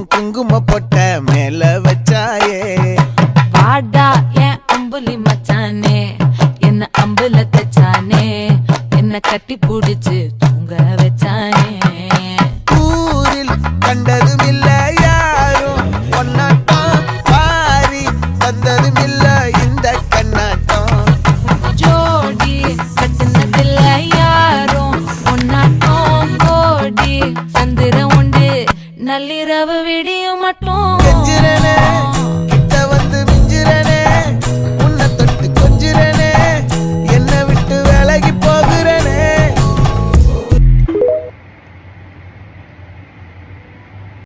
உன் குங்கும பொட்ட மேல வச்சாயே வாடா என் அம்புலி மச்சானே என்ன அம்புல தச்சானே என்ன கட்டி புடிச்சு தூங்க வச்சானே ஊரில் கண்டதும் இல்ல யாரும் ஒன்னாட்டம் பாரி வந்ததும் இல்ல இந்த கண்ணாட்டம் ஜோடி கட்டுனதில்ல யாரும் ஒன்னாட்டம் கோடி சந்திர உண்டு நள்ளிரவு விடியும் மட்டும்